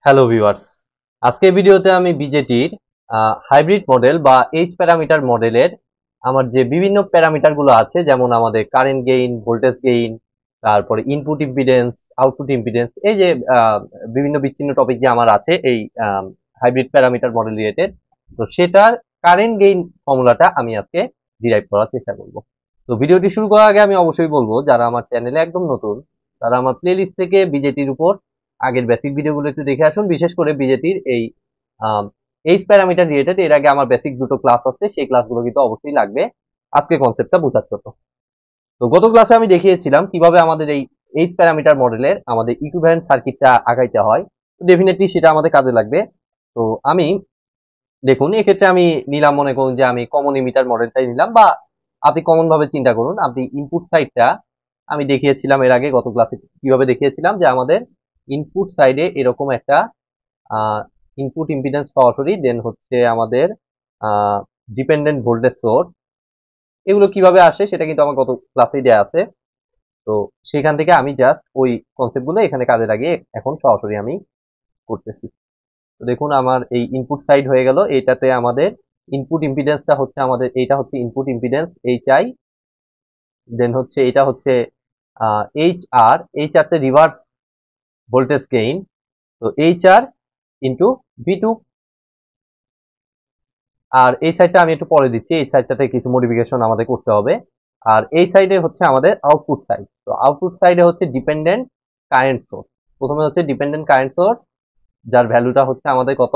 Hello viewers, আজকের ভিডিওতে আমি বিজেটির হাইব্রিড মডেল বা এইচ প্যারামিটার মডেলের আমার যে বিভিন্ন প্যারামিটার গুলো আছে, যেমন আমাদের কারেন্ট গেইন, ভোল্টেজ গেইন, তারপরে ইনপুট ইম্পিডেন্স, আউটপুট ইম্পিডেন্স, এই যে বিভিন্ন বিচ্ছিন্ন টপিক যে আমার আছে এই হাইব্রিড প্যারামিটার মডেল রিলেটেড, তো সেটার কারেন্ট গেইন ফর্মুলাটা আমি আজকে ডিরাইভ করার চেষ্টা করব। তো ভিডিওটি শুরু করার আগে আমি অবশ্যই বলবো, যারা আমার চ্যানেলে একদম নতুন তারা আমার প্লেলিস্ট থেকে বিজেটির উপর আগের বেসিক ভিডিওগুলো একটু দেখে আসুন। বিশেষ করে বিজেটির এই এইচ প্যারামিটার রিলেটেড এর আগে আমার বেসিক দুটো ক্লাস আছে, সেই ক্লাসগুলো কিন্তু অবশ্যই লাগবে আজকে কনসেপ্টটা বোঝার জন্য। তো গত ক্লাসে আমি দেখিয়েছিলাম কিভাবে আমাদের এই এইচ প্যারামিটার মডেলের আমাদের ইকুইভ্যালেন্ট সার্কিটটা আগাইতে হয়। ডেফিনেটলি সেটা আমাদের কাজে লাগবে। তো আমি দেখুন, এক্ষেত্রে আমি নিলাম, মনে করুন যে আমি কমন ইমিটার মডেলটাই নিলাম, বা আপনি কমন ভাবে চিন্তা করুন। আপনি ইনপুট সাইডটা আমি দেখিয়েছিলাম এর আগে গত ক্লাসে কিভাবে দেখিয়েছিলাম যে আমাদের ইনপুট সাইডে এরকম একটা ইনপুট ইম্পিডেন্স সরাসরি, দেন হচ্ছে আমাদের ডিপেন্ডেন্ট ভোল্টেজ সোর্স, এগুলো কিভাবে আসে সেটা কিন্তু আমার গত ক্লাসেই দেওয়া আছে। তো সেখান থেকে আমি জাস্ট ওই কনসেপ্টগুলো এখানে কাজে লাগিয়ে এখন সরাসরি আমি করতেছি। তো দেখুন, আমার এই ইনপুট সাইড হয়ে গেল। এইটাতে আমাদের ইনপুট ইম্পিডেন্সটা হচ্ছে আমাদের, এইটা হচ্ছে ইনপুট ইম্পিডেন্স এইচ আই, দেন হচ্ছে এটা হচ্ছে এইচ আর, এইচ আর তে রিভার্স ভোল্টেজ গেইন, তো H R into V two. আর এই সাইডটা আমি একটু পরে দিচ্ছি, এই সাইডটাতে কিছু মডিফিকেশন আমাদের করতে হবে। আর এই সাইডে হচ্ছে আমাদের আউটপুট সাইড। তো আউটপুট সাইডে হচ্ছে ডিপেন্ডেন্ট কারেন্ট সোর্স। প্রথমে হচ্ছে ডিপেন্ডেন্ট কারেন্ট সোর্স, যার ভ্যালুটা হচ্ছে আমাদের কত,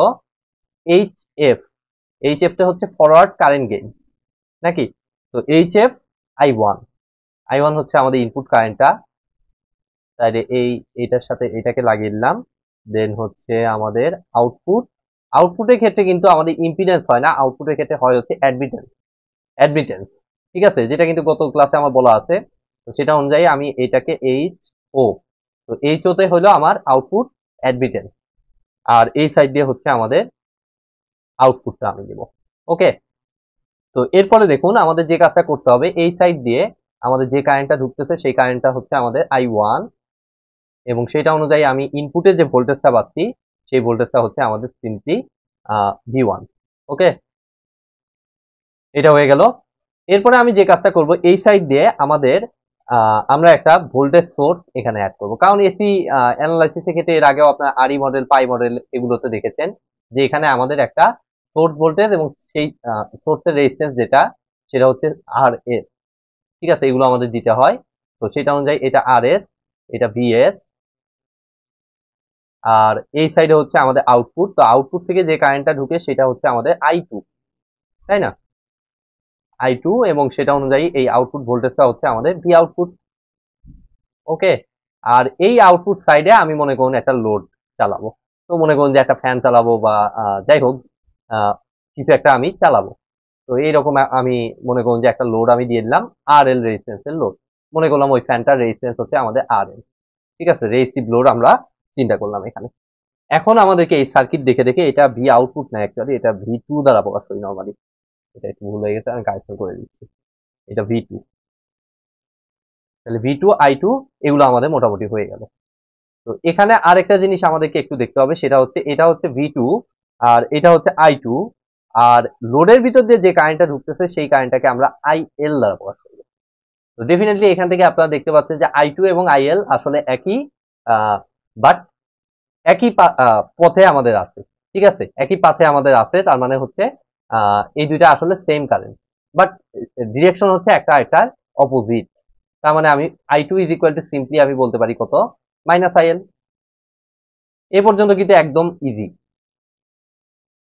এইচ এফ। এইচ এফটা হচ্ছে ফরওয়ার্ড কারেন্ট গেইন নাকি। তো H F I one, I one হচ্ছে আমাদের ইনপুট কারেন্টটা। তাইলে এইটার সাথে এটাকে লাগিয়ে দিলাম। দেন হচ্ছে আমাদের আউটপুট। আউটপুটের ক্ষেত্রে কিন্তু আমাদের ইম্পিডেন্স হয় না, আউটপুটের ক্ষেত্রে হয় হচ্ছে অ্যাডমিটেন্স। অ্যাডমিটেন্স, ঠিক আছে, যেটা কিন্তু গত ক্লাসে আমার বলা আছে। তো সেটা অনুযায়ী আমি এটাকে এইচ ও, তো এইচ ও তে হলো আমার আউটপুট অ্যাডমিটেন্স, আর এই সাইড দিয়ে হচ্ছে আমাদের আউটপুটটা আমি দেব। ওকে। তো এরপরে দেখুন, আমাদের যে কাজটা করতে হবে, এই সাইড দিয়ে আমাদের যে কারেন্টটা ঢুকতেছে সেই কারেন্টটা হচ্ছে আমাদের আই ওয়ান, এবং সেটা অনুযায়ী আমি ইনপুটে যে ভোল্টেজটা পাচ্ছি সেই ভোল্টেজটা হচ্ছে আমাদের সিম্পলি ভি ওয়ান। ওকে, এটা হয়ে গেল। এরপরে আমি যে কাজটা করব, এই সাইড দিয়ে আমাদের আমরা একটা ভোল্টেজ সোর্স এখানে অ্যাড করব, কারণ এসি অ্যানালাইসিসের ক্ষেত্রে এর আগেও আপনার আরই মডেল, পাই মডেল এগুলোতে দেখেছেন যে এখানে আমাদের একটা সোর্স ভোল্টেজ এবং সেই সোর্সের রেজিস্ট্যান্স যেটা, সেটা হচ্ছে আর এস। ঠিক আছে, এগুলো আমাদের দিতে হয়। তো সেটা অনুযায়ী এটা আর এস, এটা ভিএস, আর এই সাইডে হচ্ছে আমাদের আউটপুট। তো আউটপুট থেকে যে কারেন্টটা ঢুকে সেটা হচ্ছে আমাদের আই টু, তাই না, আই টু, এবং সেটা অনুযায়ী এই আউটপুট ভোল্টেজটা হচ্ছে আমাদের ভি আউটপুট। ওকে। আর এই আউটপুট সাইডে আমি মনে করুন একটা লোড চালাবো। তো মনে করুন যে একটা ফ্যান চালাবো, বা যাই হোক কিছু একটা আমি চালাবো। তো এইরকম আমি মনে করুন যে একটা লোড আমি দিয়ে দিলাম, আর এল রেজিস্ট্যান্সের লোড। মনে করলাম ওই ফ্যানটার রেজিস্ট্যান্স হচ্ছে আমাদের আর এল। ঠিক আছে, রেজিস্টিভ লোড আমরা চিন্তা করলাম এখানে। এখন আমাদেরকে এই সার্কিট দেখে দেখে, এটা ভি আউটপুট না, অ্যাকচুয়ালি এটা ভি টু দ্বারা প্রকাশ করি নর্মালি। এটা একটু ভুল হয়ে গেছে, আমি কারেকশন করে দিচ্ছি। এটা ভি টু। তাহলে ভি টু, আই টু, এগুলো আমাদের মোটামুটি হয়ে গেল। তো এখানে আরেকটা জিনিস আমাদেরকে একটু দেখতে হবে, সেটা হচ্ছে এটা হচ্ছে ভি টু আর এটা হচ্ছে আই টু, আর লোডের ভিতর দিয়ে যে কারেন্টটা ঢুকতেছে সেই কারেন্টটাকে আমরা আই এল দ্বারা প্রকাশ করব। তো ডেফিনেটলি এখান থেকে আপনারা দেখতে পাচ্ছেন যে আই টু এবং আই এল আসলে একই, বাট একই পথে আমাদের আছে। ঠিক আছে, একই পাথে আমাদের আছে, তার মানে হচ্ছে এই দুইটা আসলে সেম কারেন্ট, বাট ডিরেকশন হচ্ছে একটা একটার অপোজিট। তার মানে আমি I two is equal to simply আমি বলতে পারি কত, মাইনাস আই এল। এ পর্যন্ত কিন্তু একদম ইজি।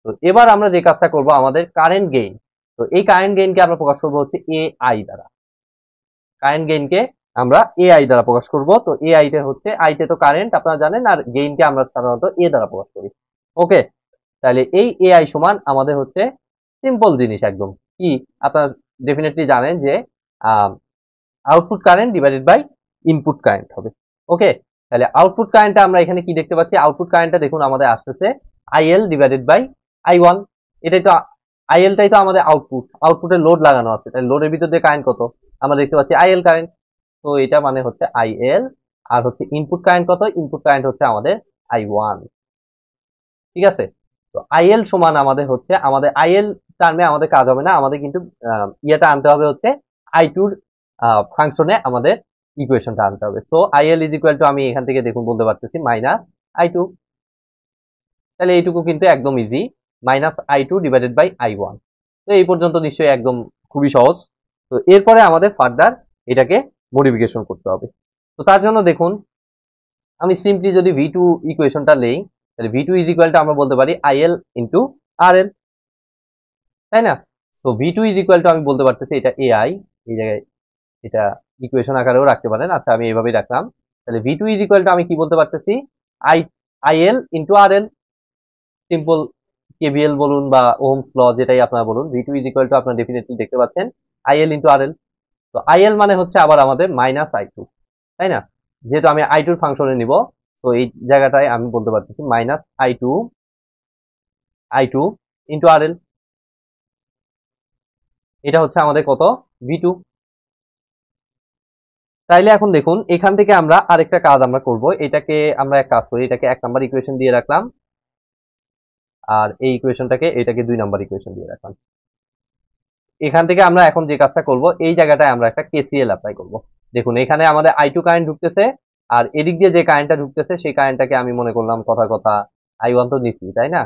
তো এবার আমরা যে কাজটা করব, আমাদের কারেন্ট গেইন। তো এই কারেন্ট গেইনকে আমরা প্রকাশ করবো হচ্ছে এ আই দ্বারা। কারেন্ট গেইনকে আমরা এ আই দ্বারা প্রকাশ করব। তো এ আই তে হচ্ছে, আই তে তো কারেন্ট আপনারা জানেন, আর গেইনকে আমরা সাধারণত এ দ্বারা প্রকাশ করি। ওকে, তাহলে এই এ আই সমান আমাদের হচ্ছে সিম্পল জিনিস একদম কি, আপনারা ডেফিনেটলি জানেন যে output current divided by input current হবে। ওকে, তাহলে আউটপুট কারেন্টটা আমরা এখানে কি দেখতে পাচ্ছি, আউটপুট কারেন্টটা দেখুন আমাদের আসতেছে IL divided by I one. এটাই তো আইএলটাই তো আমাদের আউটপুট, আউটপুটে লোড লাগানো আছে, তাহলে লোডের ভিতর দিয়ে কারেন্ট কত, আমরা দেখতে পাচ্ছি আইএল কারেন্ট। তো এটা মানে হচ্ছে আইএল, আর হচ্ছে ইনপুট কারেন্ট কত, ইনপুট কারেন্ট হচ্ছে আমাদের আই ওয়ান। ঠিক আছে। তো আইএল সমান আমাদের হচ্ছে আমাদের আইএল টার্মে আমাদের কাজ হবে না, আমাদের কিন্তু ইয়েটা আনতে হবে হচ্ছে আই টুর ফাংশনে আমাদের ইকুয়েশনটা আনতে হবে। So IL is equal to আমি এখান থেকে দেখুন বলতে পারতেছি মাইনাস আই টু। তাহলে এইটুকু কিন্তু একদম easy, minus I two divided by I one. তো এই পর্যন্ত নিশ্চয়ই একদম খুবই সহজ। তো এরপরে আমাদের ফার্দার এটাকে মডিফিকেশন করতে হবে। তো তার জন্য দেখুন আমি সিম্পলি যদি ভি টু ইকুয়েশনটা নেই, তাহলে V two is equal to আমরা বলতে পারি আইএল ইন্টু আর এল, তাই না? So V two is equal to আমি বলতে পারতেছি এটা এআই, এই জায়গায় এটা ইকুয়েশন আকারেও রাখতে পারেন। আচ্ছা আমি এইভাবেই রাখলাম। তাহলে V two is equal to আমি কি বলতে পারতেছি I IL into R L, simple KVL বলুন বা ওহমস ল যেটাই আপনারা বলুন, V two is equal to আপনারা ডেফিনেটলি দেখতে পাচ্ছেন আইএল ইন্টু আর এল। তো আইএল মানে হচ্ছে আবার আমাদের মাইনাস আই টু, তাই না? যেহেতু আমি আই টুর ফাংশনে নিব, তো এই জায়গাটায় আমি বলতে পারতেছি minus I two into R L. এটা হচ্ছে আমাদের কত ভি টু। তাইলে এখন দেখুন এখান থেকে আমরা আরেকটা কাজ আমরা করব, এটাকে আমরা এক কাজ করি, এটাকে 1 নাম্বার ইকুয়েশন দিয়ে রাখলাম, আর এই ইকুয়েশনটাকে এটাকে 2 নাম্বার ইকুয়েশন দিয়ে রাখলাম। এখান থেকে আমরা এখন যে কাজটা করব, এই জায়গাটায় আমরা একটা কেসিএল অ্যাপ্লাই করব। দেখুন এখানে আমাদের আই টু কারেন্ট ঢুকতেছে, আর এদিক দিয়ে যে কারেন্টটা ঢুকতেছে সেই কারেন্টটাকে আমি মনে করলাম কথা কথা আই ওয়ান তো নিচ্ছি, তাই না?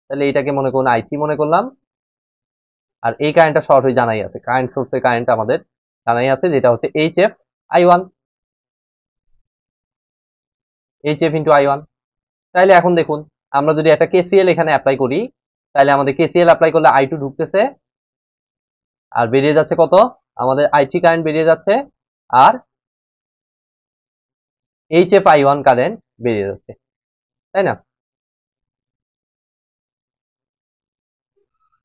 তাহলে এটাকে মনে করুন আই থ্রি মনে করলাম, আর এই কারেন্টটা সরাসরি জানাই আছে, কারেন্ট সোর্সের কারেন্ট আমাদের জানাই আছে, যেটা হচ্ছে H F I one, H F into I one. তাহলে এখন দেখুন আমরা যদি একটা কেসিএল এখানে অ্যাপ্লাই করি, তাহলে আমাদের কেসিএল অ্যাপ্লাই করলে আই টু ঢুকতেছে, আর বেরিয়ে যাচ্ছে কত আমাদের আই থ্রি কারেন্ট বেরিয়ে যাচ্ছে, আর H F I one current বেরিয়ে যাচ্ছে, তাই না?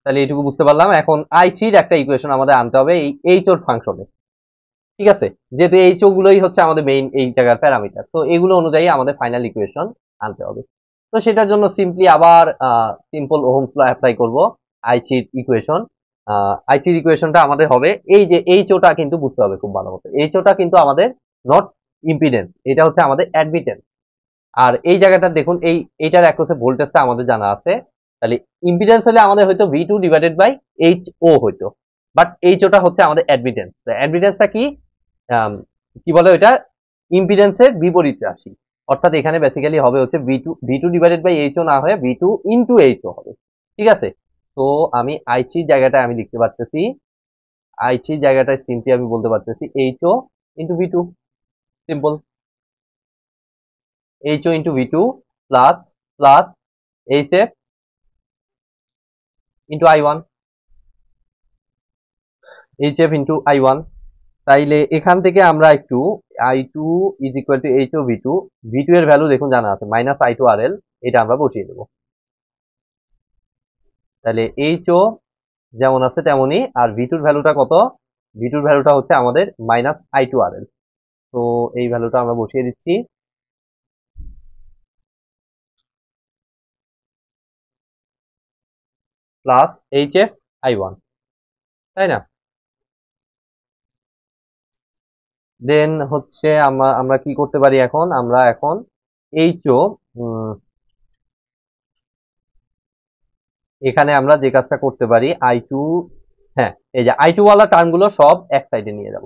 তাহলে এইটুকু বুঝতে পারলাম। এখন আই থ্রির একটা ইকুয়েশন আমাদের আনতে হবে এই এইচ ওর ফাংশনে, ঠিক আছে? যেহেতু এইচ ও গুলোই হচ্ছে আমাদের মেইন এই জায়গার প্যারামিটার, তো এগুলো অনুযায়ী আমাদের ফাইনাল ইকুয়েশন আনতে হবে। তো সেটার জন্য সিম্পলি আবার সিম্পল ওহমস ল অ্যাপ্লাই করব আই থ্রির ইকুয়েশন। আই থ্রির ইকুয়েশনটা আমাদের হবে এই যে এইচ ওটা কিন্তু বুঝতে হবে খুব ভালো মতো, এইচ ওটা কিন্তু আমাদের নট ইম্পিডেন্স, এটা হচ্ছে আমাদের অ্যাডমিটেন্স। আর এই জায়গাটা দেখুন এইটার অ্যাক্রসে ভোল্টেজটা আমাদের জানা আছে, তাহলে ইম্পিডেন্স হলে আমাদের হয়তো V two divided by H O হইতো, বাট এইচ ওটা হচ্ছে আমাদের অ্যাডমিটেন্স। অ্যাডমিটেন্সটা কি কি বলে ওইটা ইম্পিডেন্সের বিপরীত রাশি, অর্থাৎ এখানে বেসিক্যালি হবে হচ্ছে V two divided by H O না হয়ে V two into H O হবে, ঠিক আছে? তো আমি আই থ্রি জায়গাটায় আমি লিখতে পারতেছি, আই থ্রি জায়গাটায় সিম্পলি আমি বলতে পারতেছি H O into V two, simple H O into V two plus plus H F into I one, H F into I one. তাইলে এখান থেকে আমরা একটু I two is equal to H O V two, V two এর value দেখুন জানা আছে minus I two R L, এটা আমরা বসিয়ে দেবো। তাহলে এইচ ও যেমন আছে তেমনই, আর ভি টুর ভ্যালুটা কত, ভি টুর ভ্যালুটা হচ্ছে আমাদের মাইনাস আই টু আর এল। তো এই ভ্যালুটা আমরা বসিয়ে দিচ্ছি, plus H F I one, তাই না? দেন হচ্ছে আমরা আমরা কি করতে পারি এখন, আমরা এখন এইচ ও এখানে আমরা যে কাজটা করতে পারি আই টু, হ্যাঁ এই যে আই টু ওয়ালা টার্ম গুলো সব এক সাইডে নিয়ে যাব।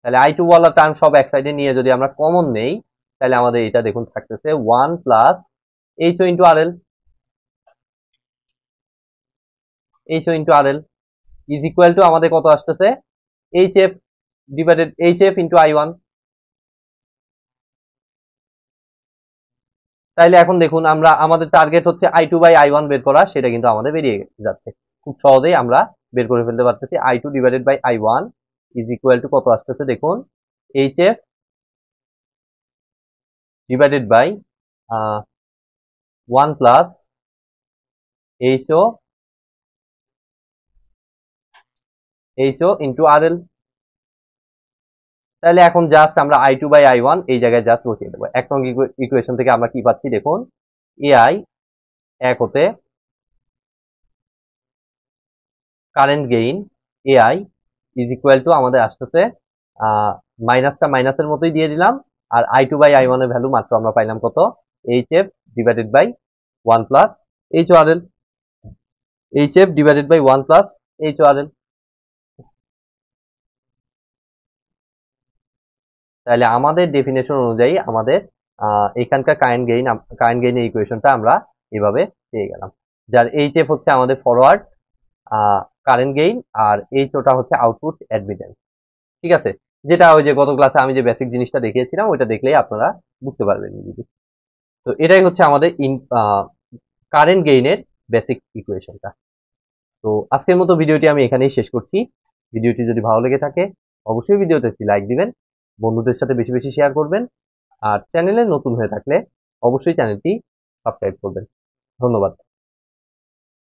তাহলে আই টু ওয়ালা টার্ম সব এক সাইডে নিয়ে যদি আমরা কমন নেই, তাহলে আমাদের এটা দেখুন থাকতেছে one plus H O into R L, H O into R L is equal to আমাদের কত আসতেছে H F divided H F into I one. তাইলে এখন দেখুন আমরা আমাদের টার্গেট হচ্ছে I two by I one বের করা, সেটা কিন্তু আমাদের বেরিয়ে যাচ্ছে খুব সহজেই, আমরা বের করে ফেলতে পারতেছি I two divided by I one is equal to কত আসতেছে দেখুন H F divided by one plus H O into R L. তাহলে এখন জাস্ট আমরা I two by I one এই জায়গায় জাস্ট বসিয়ে দেবো। এক নং ইকুয়েশন থেকে আমরা কি পাচ্ছি দেখুন, এআই এক হতে current gain AI is equal to আমাদের আসতেছে মাইনাসটা মাইনাসের মতোই দিয়ে দিলাম, আর I two by I one এর ভ্যালু মাত্র আমরা পাইলাম কত H F divided by one plus H R L, H F divided by 1 plus H R L. তাহলে আমাদের ডেফিনেশন অনুযায়ী আমাদের এখানকার কারেন্ট গেইনের ইকুয়েশনটা আমরা এভাবে পেয়ে গেলাম, যার এইচ এফ হচ্ছে আমাদের ফরওয়ার্ড কারেন্ট গেইন, আর এইচ ওটা হচ্ছে আউটপুট অ্যাডমিটেন্স। ঠিক আছে, যেটা ওই যে গত ক্লাসে আমি যে বেসিক জিনিসটা দেখিয়েছিলাম ওইটা দেখলেই আপনারা বুঝতে পারবেন ইজিলি। তো এটাই হচ্ছে আমাদের কারেন্ট গেইনের বেসিক ইকুয়েশনটা। তো আজকের মতো ভিডিওটি আমি এখানেই শেষ করছি। ভিডিওটি যদি ভালো লেগে থাকে অবশ্যই ভিডিওতে একটি লাইক দিবেন, বন্ধুদের সাথে বেশি বেশি শেয়ার করবেন, আর চ্যানেলে নতুন হয়ে থাকলে অবশ্যই চ্যানেলটি সাবস্ক্রাইব করবেন। ধন্যবাদ।